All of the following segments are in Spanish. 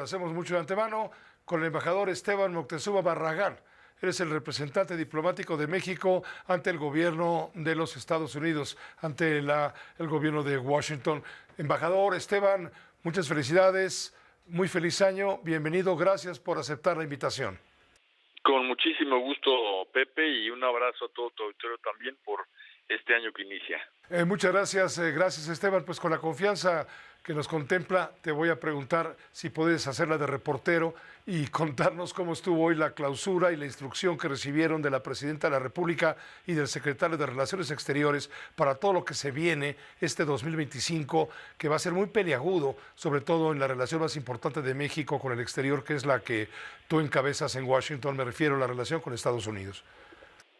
agradecemos mucho de antemano con el embajador Esteban Moctezuma Barragán. Eres el representante diplomático de México ante el gobierno de los Estados Unidos, ante el gobierno de Washington. Embajador Esteban, muchas felicidades, muy feliz año, bienvenido, gracias por aceptar la invitación. Con muchísimo gusto, Pepe, y un abrazo a todo tu auditorio también por este año que inicia. Muchas gracias, gracias Esteban. Pues con la confianza que nos contempla, te voy a preguntar si puedes hacerla de reportero y contarnos cómo estuvo hoy la clausura y la instrucción que recibieron de la Presidenta de la República y del Secretario de Relaciones Exteriores para todo lo que se viene este 2025, que va a ser muy peliagudo, sobre todo en la relación más importante de México con el exterior, que es la que tú encabezas en Washington, me refiero a la relación con Estados Unidos.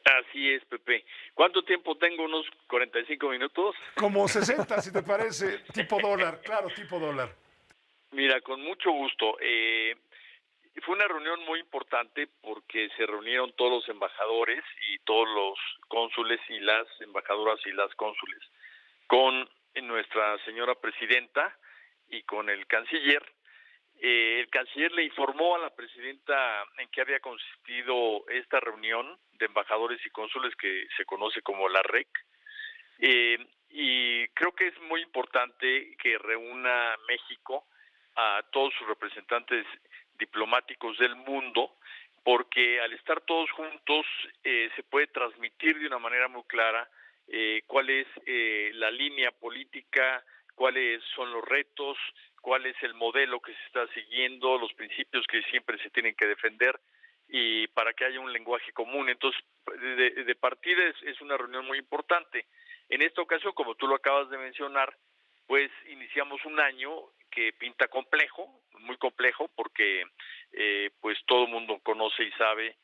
Así es, Pepe. ¿Cuánto tiempo tengo? ¿Unos 45 minutos? Como 60, si te parece, tipo dólar, claro, tipo dólar. Mira, con mucho gusto. Fue una reunión muy importante porque se reunieron todos los embajadores y todos los cónsules y las embajadoras y las cónsules con nuestra señora presidenta y con el canciller. El canciller le informó a la presidenta en qué había consistido esta reunión de embajadores y cónsules que se conoce como la REC. Y creo que es muy importante que reúna México a todos sus representantes diplomáticos del mundo, porque al estar todos juntos se puede transmitir de una manera muy clara cuál es la línea política, cuáles son los retos, cuál es el modelo que se está siguiendo, los principios que siempre se tienen que defender y para que haya un lenguaje común. Entonces, de partida es una reunión muy importante. En esta ocasión, como tú lo acabas de mencionar, pues iniciamos un año que pinta complejo, muy complejo, porque pues todo el mundo conoce y sabe,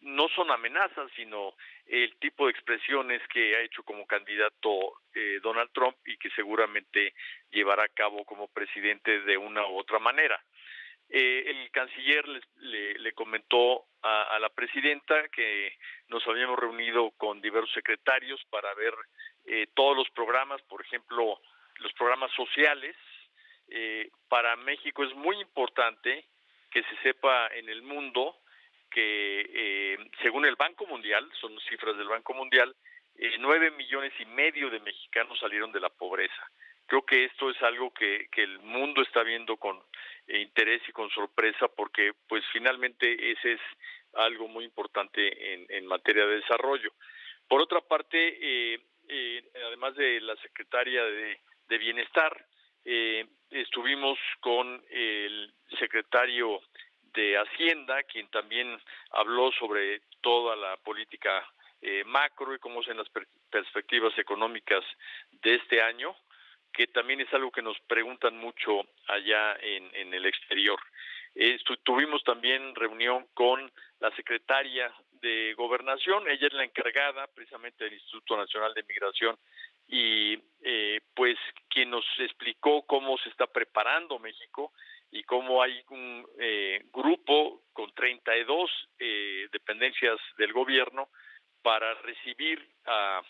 no son amenazas, sino el tipo de expresiones que ha hecho como candidato Donald Trump y que seguramente llevará a cabo como presidente de una u otra manera. El canciller le comentó a la presidenta que nos habíamos reunido con diversos secretarios para ver todos los programas, por ejemplo, los programas sociales. Para México es muy importante que se sepa en el mundo que según el Banco Mundial, son cifras del Banco Mundial, 9,5 millones de mexicanos salieron de la pobreza. Creo que esto es algo que el mundo está viendo con interés y con sorpresa, porque pues finalmente ese es algo muy importante en materia de desarrollo. Por otra parte, además de la secretaria de Bienestar, estuvimos con el secretario de Hacienda, quien también habló sobre toda la política macro y cómo son las perspectivas económicas de este año, que también es algo que nos preguntan mucho allá en el exterior. Tuvimos también reunión con la secretaria de Gobernación, ella es la encargada precisamente del Instituto Nacional de Migración y pues quien nos explicó cómo se está preparando México y cómo hay un grupo con 32 dependencias del gobierno para recibir a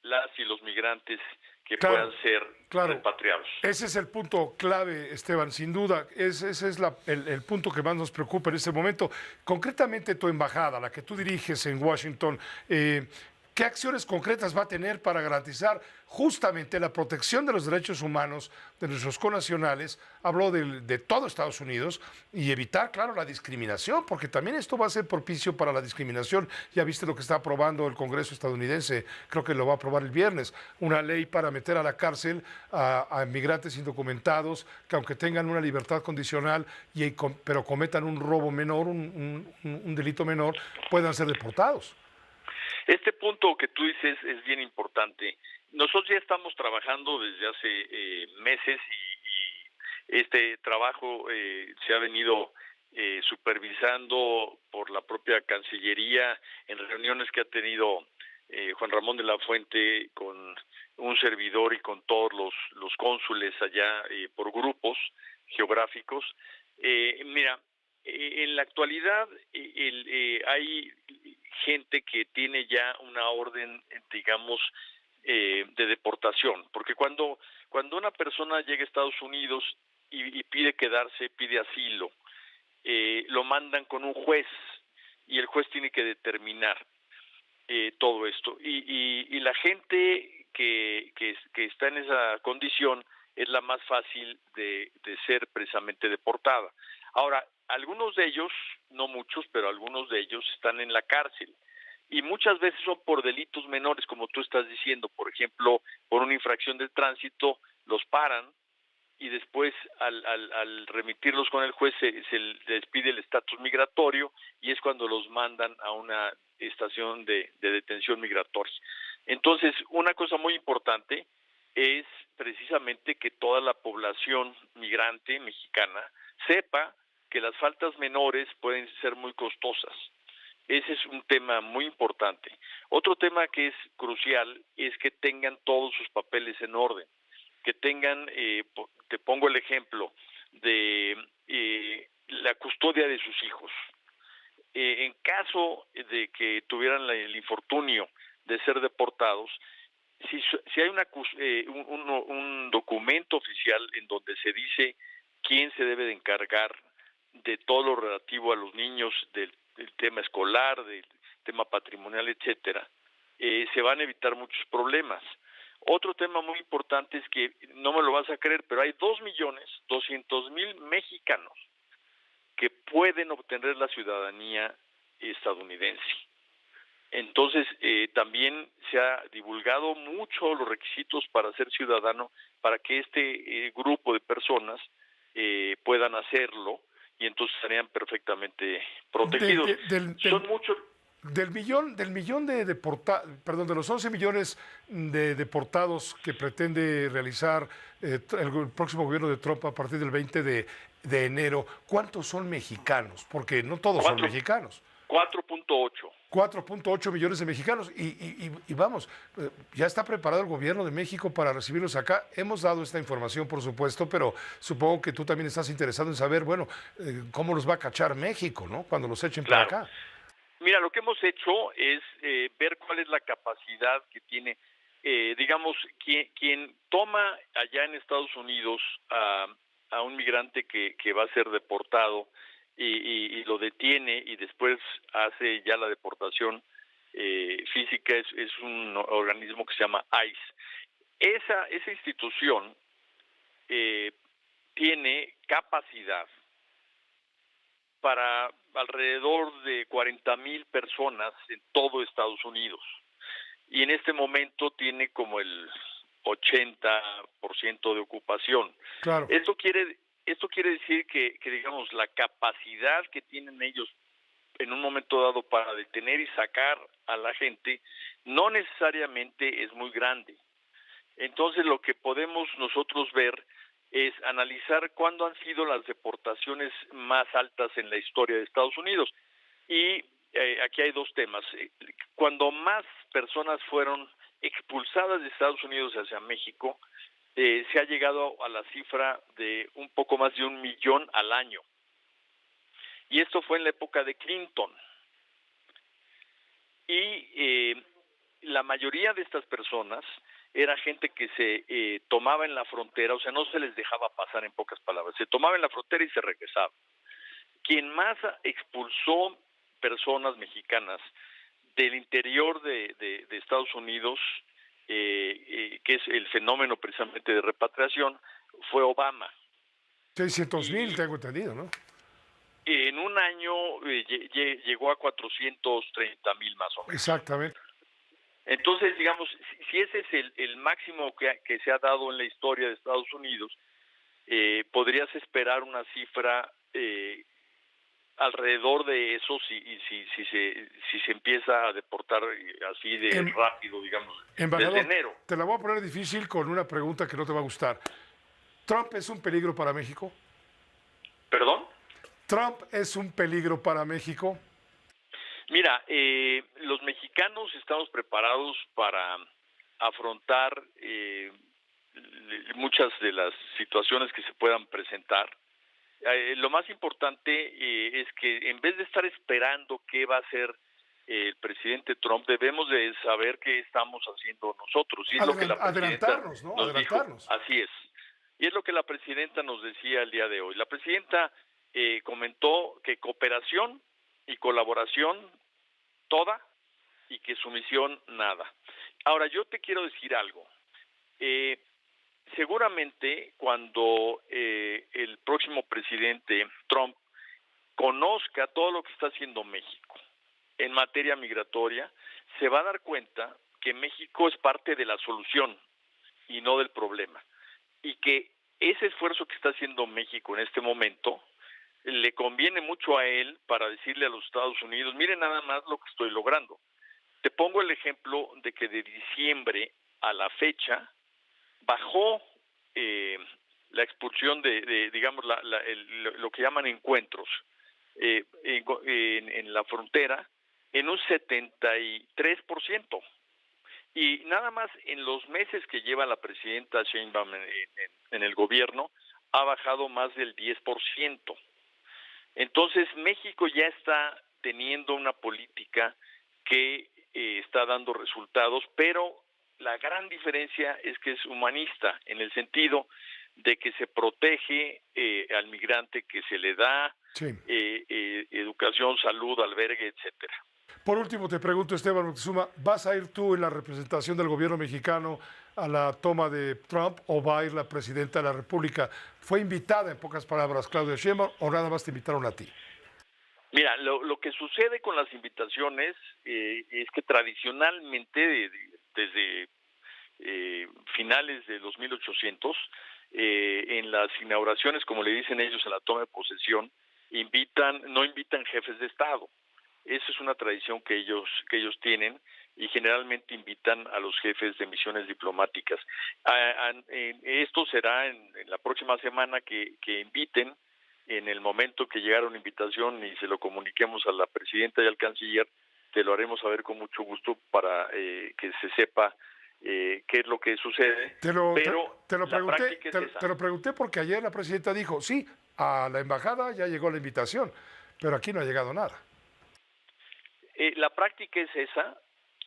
las y los migrantes que puedan ser repatriados. Ese es el punto clave, Esteban, sin duda. Ese es el punto que más nos preocupa en este momento. Concretamente, tu embajada, la que tú diriges en Washington, ¿qué acciones concretas va a tener para garantizar justamente la protección de los derechos humanos de nuestros connacionales? Hablo de todo Estados Unidos y evitar, claro, la discriminación, porque también esto va a ser propicio para la discriminación. Ya viste lo que está aprobando el Congreso estadounidense, creo que lo va a aprobar el viernes, una ley para meter a la cárcel a inmigrantes indocumentados que aunque tengan una libertad condicional, pero cometan un robo menor, un delito menor, puedan ser deportados. Este punto que tú dices es bien importante. Nosotros ya estamos trabajando desde hace meses y este trabajo se ha venido supervisando por la propia Cancillería en reuniones que ha tenido Juan Ramón de la Fuente con un servidor y con todos los cónsules allá por grupos geográficos. Mira, en la actualidad hay gente que tiene ya una orden, digamos, de deportación, porque cuando una persona llega a Estados Unidos y pide quedarse, pide asilo, lo mandan con un juez y el juez tiene que determinar todo esto. Y la gente que está en esa condición es la más fácil de ser precisamente deportada. Ahora, algunos de ellos, no muchos, pero algunos de ellos están en la cárcel. Y muchas veces son por delitos menores, como tú estás diciendo. Por ejemplo, por una infracción del tránsito, los paran y después al remitirlos con el juez se les pide el estatus migratorio y es cuando los mandan a una estación de detención migratoria. Entonces, una cosa muy importante es precisamente que toda la población migrante mexicana sepa que las faltas menores pueden ser muy costosas. Ese es un tema muy importante. Otro tema que es crucial es que tengan todos sus papeles en orden, que tengan, te pongo el ejemplo de la custodia de sus hijos. En caso de que tuvieran el infortunio de ser deportados, si hay un documento oficial en donde se dice quién se debe de encargar de todo lo relativo a los niños, del tema escolar, del tema patrimonial, etcétera, se van a evitar muchos problemas. Otro tema muy importante es que, no me lo vas a creer, pero hay 2.200.000 mexicanos que pueden obtener la ciudadanía estadounidense. Entonces, también se ha divulgado mucho los requisitos para ser ciudadano, para que este grupo de personas puedan hacerlo, y entonces estarían perfectamente protegidos. Son muchos. Del millón de de los 11 millones de deportados que pretende realizar el próximo gobierno de Trump a partir del 20 de enero, ¿cuántos son mexicanos? Porque no todos son mexicanos. 4.8. 4.8 millones de mexicanos. Y vamos, ya está preparado el gobierno de México para recibirlos acá. Hemos dado esta información, por supuesto, pero supongo que tú también estás interesado en saber, bueno, cómo los va a cachar México, ¿no? Cuando los echen para acá. Mira, lo que hemos hecho es ver cuál es la capacidad que tiene, digamos, quien toma allá en Estados Unidos a un migrante que va a ser deportado y lo detiene y después hace ya la deportación física, es un organismo que se llama ICE. Esa institución tiene capacidad para alrededor de 40,000 personas en todo Estados Unidos. Y en este momento tiene como el 80% de ocupación. Claro. Esto quiere decir que digamos, la capacidad que tienen ellos en un momento dado para detener y sacar a la gente no necesariamente es muy grande. Entonces, lo que podemos nosotros ver es analizar cuándo han sido las deportaciones más altas en la historia de Estados Unidos. Y aquí hay dos temas. Cuando más personas fueron expulsadas de Estados Unidos hacia México, se ha llegado a la cifra de un poco más de 1 millón al año. Y esto fue en la época de Clinton. Y la mayoría de estas personas era gente que se tomaba en la frontera, o sea, no se les dejaba pasar, en pocas palabras, se tomaba en la frontera y se regresaba. Quien más expulsó personas mexicanas del interior de Estados Unidos, que es el fenómeno precisamente de repatriación, fue Obama. 600,000, tengo entendido, ¿no? En un año llegó a 430,000 más o menos. Exactamente. Entonces, digamos, si ese es el máximo que se ha dado en la historia de Estados Unidos, podrías esperar una cifra alrededor de eso si se empieza a deportar así de rápido, digamos, embajador, desde enero. Te la voy a poner difícil con una pregunta que no te va a gustar. ¿Trump es un peligro para México? ¿Perdón? ¿Trump es un peligro para México? Mira, los mexicanos estamos preparados para afrontar muchas de las situaciones que se puedan presentar. Lo más importante es que en vez de estar esperando qué va a hacer el presidente Trump, debemos de saber qué estamos haciendo nosotros. Y es lo que la presidenta adelantarnos, ¿no? nos dijo. Así es. Y es lo que la presidenta nos decía el día de hoy. La presidenta comentó que cooperación y colaboración toda y que sumisión nada. Ahora, yo te quiero decir algo. Seguramente cuando el próximo presidente Trump conozca todo lo que está haciendo México en materia migratoria, se va a dar cuenta que México es parte de la solución y no del problema. Y que ese esfuerzo que está haciendo México en este momento le conviene mucho a él para decirle a los Estados Unidos, miren nada más lo que estoy logrando. Te pongo el ejemplo de que de diciembre a la fecha bajó la expulsión de digamos, lo que llaman encuentros en la frontera en un 73%. Y nada más en los meses que lleva la presidenta Sheinbaum en el gobierno, ha bajado más del 10%. Entonces, México ya está teniendo una política que está dando resultados, pero la gran diferencia es que es humanista, en el sentido de que se protege al migrante, que se le da educación, salud, albergue, etcétera. Por último, te pregunto, Esteban Moctezuma, ¿vas a ir tú en la representación del gobierno mexicano a la toma de Trump o va a ir la presidenta de la República? ¿Fue invitada, en pocas palabras, Claudia Sheinbaum, o nada más te invitaron a ti? Mira, lo que sucede con las invitaciones es que tradicionalmente, desde finales de los 1800, en las inauguraciones, como le dicen ellos, en la toma de posesión, no invitan jefes de Estado. Esa es una tradición que ellos tienen y generalmente invitan a los jefes de misiones diplomáticas. Esto será en la próxima semana que inviten, en el momento que llegara una invitación y se lo comuniquemos a la presidenta y al canciller, te lo haremos saber con mucho gusto para que se sepa qué es lo que sucede. Te lo pregunté porque ayer la presidenta dijo, sí, a la embajada ya llegó la invitación, pero aquí no ha llegado nada. La práctica es esa,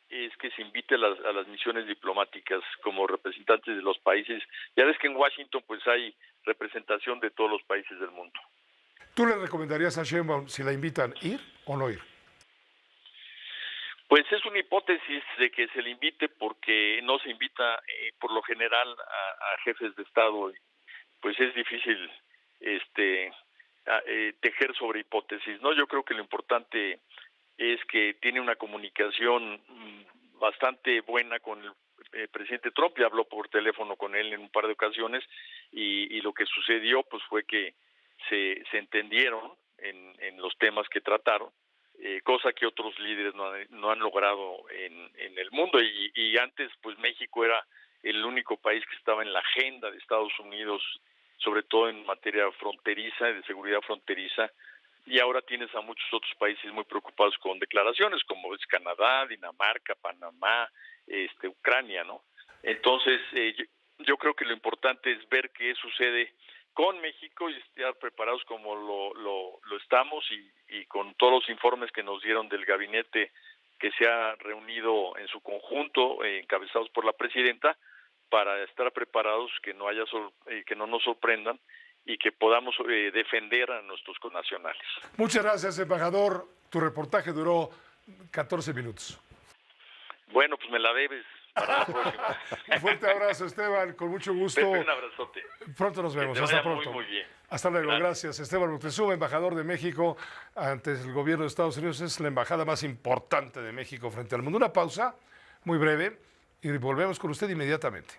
es que se invite a las misiones diplomáticas como representantes de los países. Ya ves que en Washington pues hay representación de todos los países del mundo. ¿Tú le recomendarías a Sheinbaum, si la invitan, ir o no ir? Pues es una hipótesis de que se le invite, porque no se invita por lo general a jefes de Estado. Pues es difícil tejer sobre hipótesis, ¿no? Yo creo que lo importante es que tiene una comunicación bastante buena con el presidente Trump. Ya habló por teléfono con él en un par de ocasiones y lo que sucedió pues fue que se entendieron en los temas que trataron, cosa que otros líderes no han logrado en el mundo. Y antes pues México era el único país que estaba en la agenda de Estados Unidos, sobre todo en materia fronteriza, de seguridad fronteriza, y ahora tienes a muchos otros países muy preocupados con declaraciones, como es Canadá, Dinamarca, Panamá, Ucrania, ¿no? Entonces, yo creo que lo importante es ver qué sucede con México y estar preparados como lo estamos, y con todos los informes que nos dieron del gabinete que se ha reunido en su conjunto, encabezados por la presidenta, para estar preparados, que no nos sorprendan y que podamos defender a nuestros connacionales. Muchas gracias, embajador. Tu reportaje duró 14 minutos. Bueno, pues me la debes para la próxima. Un fuerte abrazo, Esteban, con mucho gusto. Pepe, un abrazote. Pronto nos vemos, hasta pronto. Muy bien. Hasta luego, gracias. Esteban Moctezuma, embajador de México ante el gobierno de Estados Unidos. Es la embajada más importante de México frente al mundo. Una pausa muy breve y volvemos con usted inmediatamente.